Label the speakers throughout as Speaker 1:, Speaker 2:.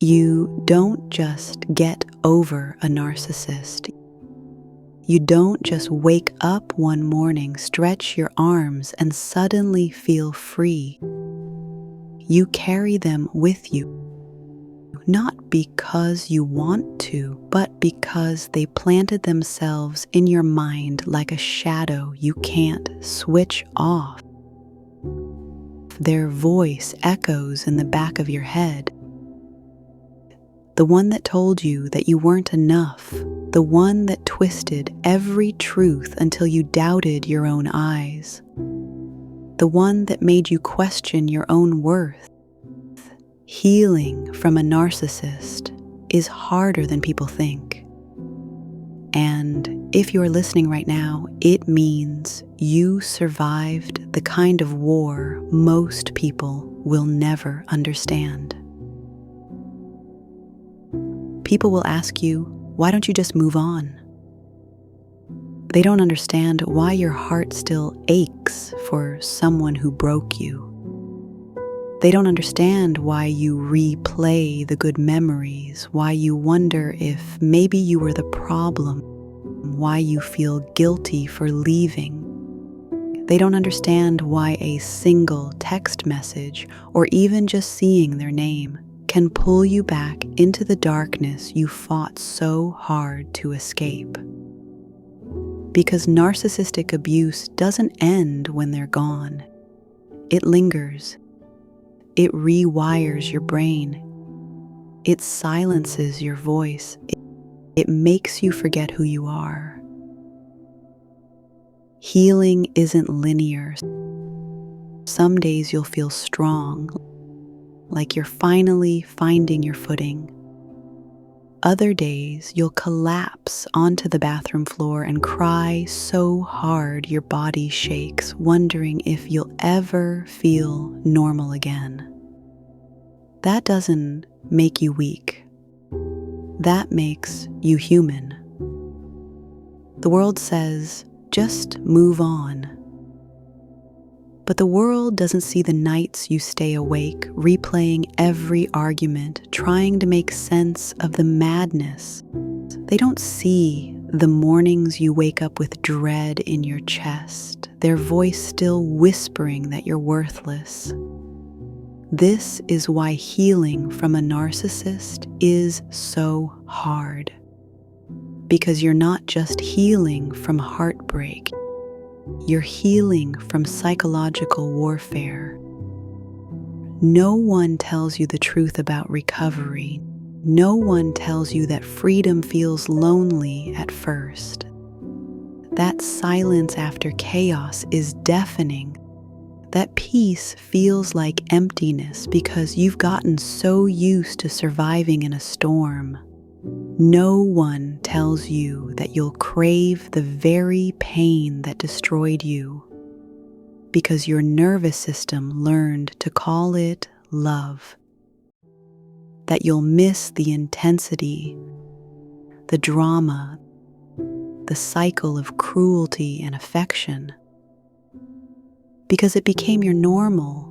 Speaker 1: You don't just get over a narcissist. You don't just wake up one morning, stretch your arms, and suddenly feel free. You carry them with you, not because you want to, but because they planted themselves in your mind like a shadow you can't switch off. Their voice echoes in the back of your head. The one that told you that you weren't enough, the one that twisted every truth until you doubted your own eyes, the one that made you question your own worth. Healing from a narcissist is harder than people think. And if you're listening right now, it means you survived the kind of war most people will never understand. People will ask you, why don't you just move on? They don't understand why your heart still aches for someone who broke you. They don't understand why you replay the good memories, why you wonder if maybe you were the problem, why you feel guilty for leaving. They don't understand why a single text message or even just seeing their name can pull you back into the darkness you fought so hard to escape. Because narcissistic abuse doesn't end when they're gone. It lingers. It rewires your brain. It silences your voice. It makes you forget who you are. Healing isn't linear. Some days you'll feel strong, like you're finally finding your footing. Other days, you'll collapse onto the bathroom floor and cry so hard your body shakes, wondering if you'll ever feel normal again. That doesn't make you weak. That makes you human. The world says, just move on. But the world doesn't see the nights you stay awake, replaying every argument, trying to make sense of the madness. They don't see the mornings you wake up with dread in your chest, their voice still whispering that you're worthless. This is why healing from a narcissist is so hard. Because you're not just healing from heartbreak. You're healing from psychological warfare. No one tells you the truth about recovery. No one tells you that freedom feels lonely at first. That silence after chaos is deafening. That peace feels like emptiness because you've gotten so used to surviving in a storm. No one tells you that you'll crave the very pain that destroyed you because your nervous system learned to call it love. That you'll miss the intensity, the drama, the cycle of cruelty and affection because it became your normal.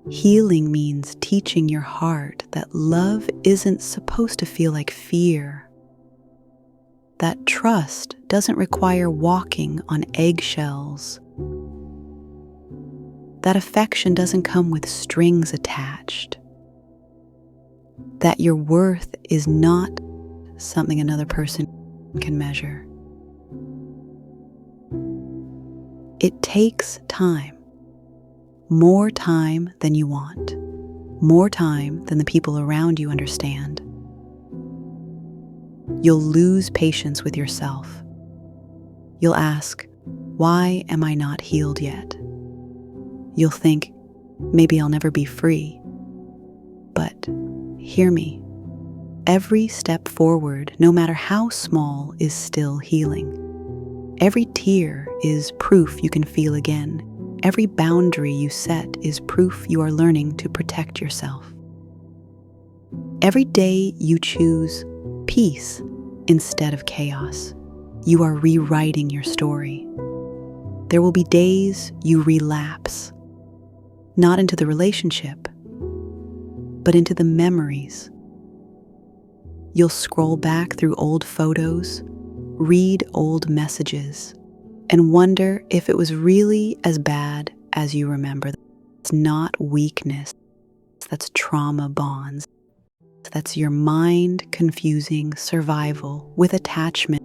Speaker 1: Healing means teaching your heart that love isn't supposed to feel like fear. That trust doesn't require walking on eggshells. That affection doesn't come with strings attached. That your worth is not something another person can measure. It takes time. More time than you want. More time than the people around you understand. You'll lose patience with yourself. You'll ask, why am I not healed yet? You'll think, maybe I'll never be free. But hear me. Every step forward, no matter how small, is still healing. Every tear is proof you can feel again. Every boundary you set is proof you are learning to protect yourself. Every day you choose peace instead of chaos, you are rewriting your story. There will be days you relapse, not into the relationship, but into the memories. You'll scroll back through old photos, read old messages, and wonder if it was really as bad as you remember. It's not weakness, that's trauma bonds. That's your mind confusing survival with attachment.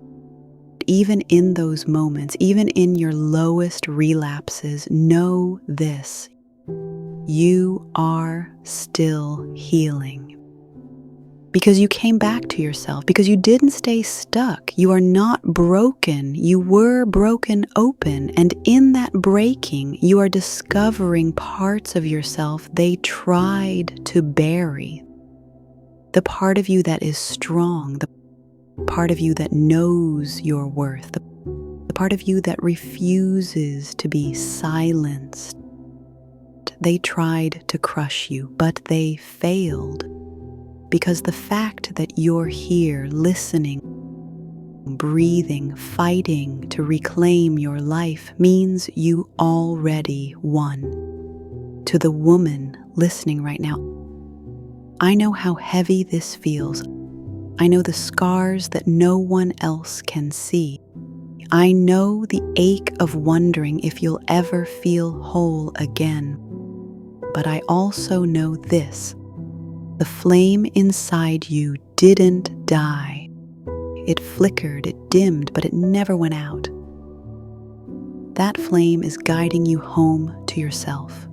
Speaker 1: Even in those moments, even in your lowest relapses, know this: you are still healing. Because you came back to yourself, because you didn't stay stuck. You are not broken. You were broken open, and in that breaking, you are discovering parts of yourself they tried to bury. The part of you that is strong, the part of you that knows your worth, the part of you that refuses to be silenced. They tried to crush you, but they failed. Because the fact that you're here listening, breathing, fighting to reclaim your life means you already won. To the woman listening right now, I know how heavy this feels. I know the scars that no one else can see. I know the ache of wondering if you'll ever feel whole again. But I also know this: the flame inside you didn't die. It flickered, it dimmed, but it never went out. That flame is guiding you home to yourself.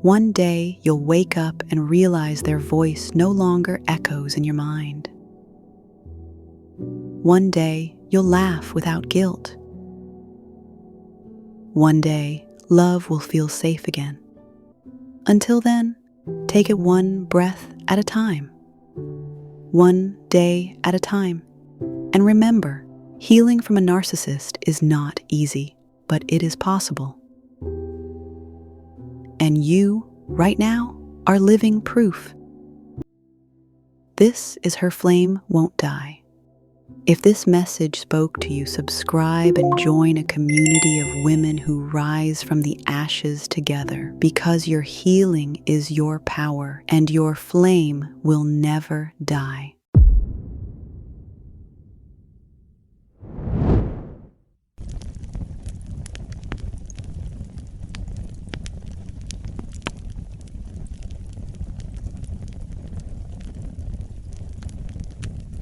Speaker 1: One day you'll wake up and realize their voice no longer echoes in your mind. One day you'll laugh without guilt. One day love will feel safe again. Until then, take it one breath at a time, one day at a time. And remember, healing from a narcissist is not easy, but it is possible. And you, right now, are living proof. This is Her Flame Won't Die. If this message spoke to you, subscribe and join a community of women who rise from the ashes together, because your healing is your power and your flame will never die.